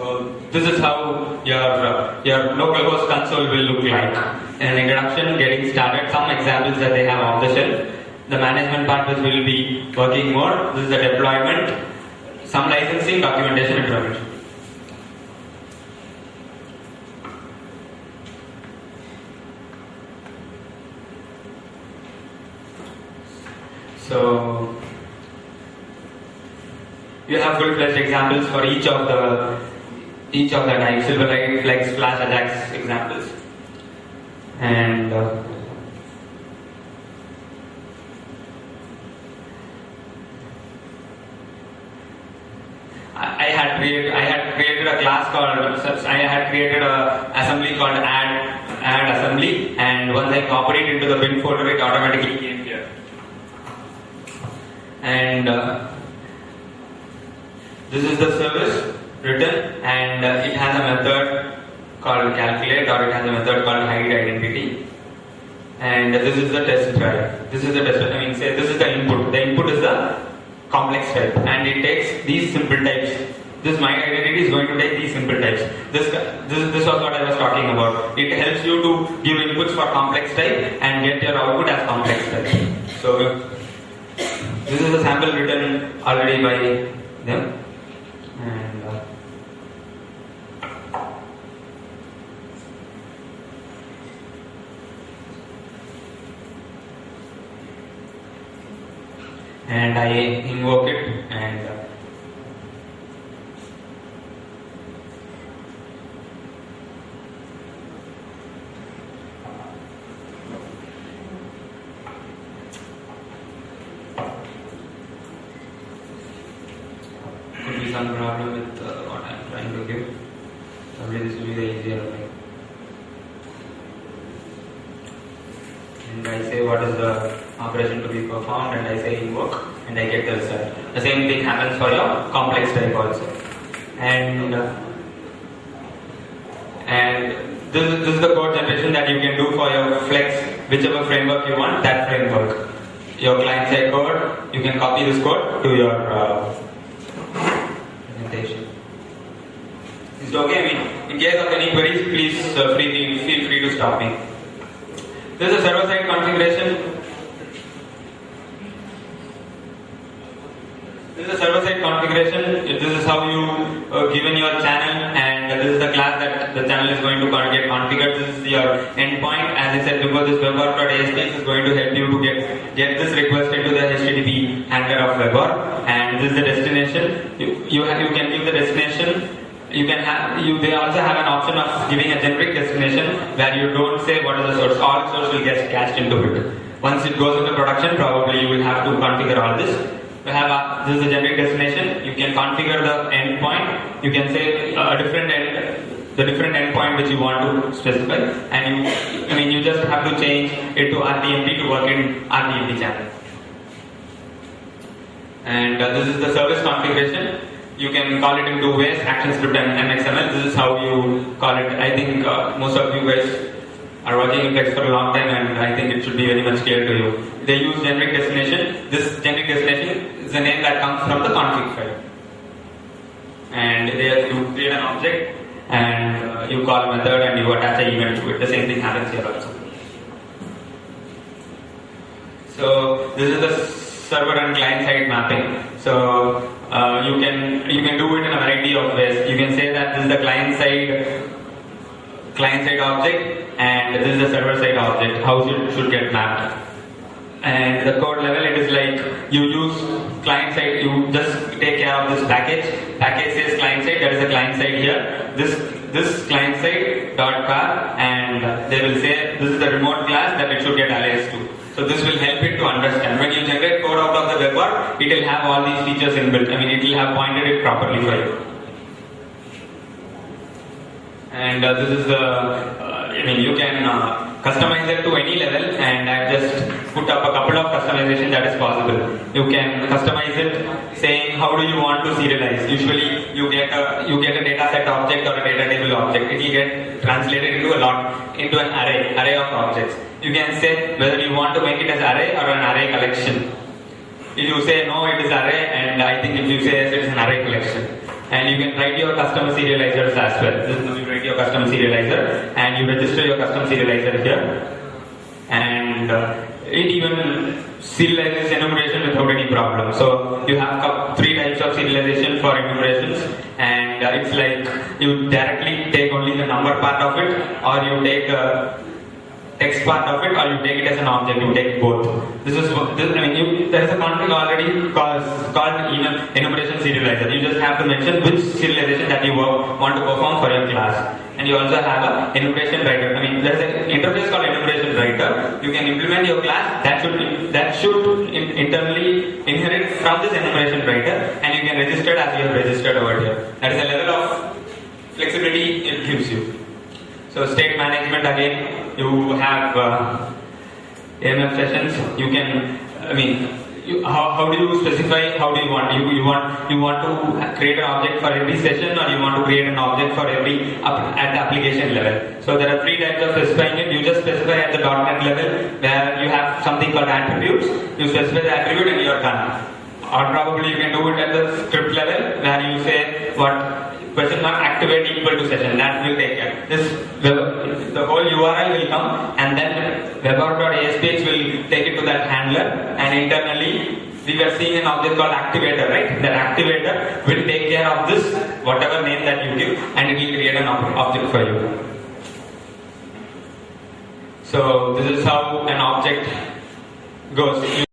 So this is how your localhost console will look like. An introduction, getting started, some examples that they have off the shelf. The management part which will be working more. This is the deployment, some licensing, documentation, and deployment. So you have full-fledged examples for each of the types, Silverlight, Flex, Flash, Ajax examples, and I had created a class called I had created a assembly called add assembly, and once I copy it into the bin folder, it automatically came here. And this is the service written, and it has a method called calculate, or it has a method called hide identity. And this is the test drive. This is the test. Say this is the input. The input is the complex type, and it takes these simple types. This my identity is going to take these simple types. This was what I was talking about. It helps you to give inputs for complex type and get your output as complex type. So this is a sample written already by them. And I invoke it, and could be some problem with what I am trying to give. Probably this will be the easier way. And I say what is the operation to be performed, and I say invoke, and I get the result. The same thing happens for your complex type also. And this is the code generation that you can do for your Flex, whichever framework you want, that framework. Your client-side code, you can copy this code to your presentation. Is it okay? In case of any queries, please feel free to stop me. This is a server-side configuration. This is a server-side configuration. This is how you given your channel, and this is the class that the channel is going to get configured. This is your endpoint. As I said before, this WebORB.asp is going to help you to get this request into the HTTP handler of WebORB, and this is the destination. You can give the destination. They also have an option of giving a generic destination where you don't say what is the source. All source will get cached into it. Once it goes into production, probably you will have to configure all this. This is the generic destination. You can configure the endpoint. You can say the different endpoint which you want to specify, and you just have to change it to RTMP to work in RTMP channel. And this is the service configuration. You can call it in two ways: ActionScript and MXML. This is how you call it. I think most of you guys are working in Flex for a long time, and I think it should be very much clear to you. They use generic destination. This generic destination is the name that comes from the config file. And you create an object, and you call a method, and you attach an event to it. The same thing happens here also. So this is the server and client side mapping. So you can do it in a variety of ways. You can say that this is the client side object, and this is the server side object. How should get mapped. And the code level, it is like you use client side. You just take care of this package. Package says client side. There is a client side here. This client side dot car, and they will say this is the remote class that it should get alias to. So this will help it to understand. When you generate code out of the WebORB, it will have all these features inbuilt. It will have pointed it properly for you. And this is you can customize it to any level, and I've just put up a couple of customization that is possible. You can customize it saying how do you want to serialize. Usually you get a data set object or a data table object. It will get translated into an array of objects. You can say whether you want to make it as array or an array collection. If you say no, it is array, and I think if you say yes, it is an array collection. and you can write your custom serializers as well. This is how you write your custom serializer, and you register your custom serializer here, and it even serializes enumeration without any problem. So you have 3 types of serialization for enumerations, and it's like you directly take only the number part of it, or you take text part of it, or you take it as an object. You take both. There is a config already called enumeration serializer. You just have to mention which serialization that you want to perform for your class. And you also have an enumeration writer. There is an interface called enumeration writer. You can implement your class that should internally inherit from this enumeration writer, and you can register it as you have registered over here. That is a level of flexibility it gives you. So state management, again, you have AMF sessions. You can, how do you specify? How do you want? You want to create an object for every session, or you want to create an object for every at the application level. So there are 3 types of specifying it. You just specify at the .NET level, where you have something called attributes. You specify the attribute and you are done. Or probably you can do it at the script level, where you say what activate equal to session. That will take care. The whole URL will come, and then WebORB.ASPX will take it to that handler, and internally we were seeing an object called activator, right? That activator will take care of this, whatever name that you give, and it will create an object for you. So this is how an object goes.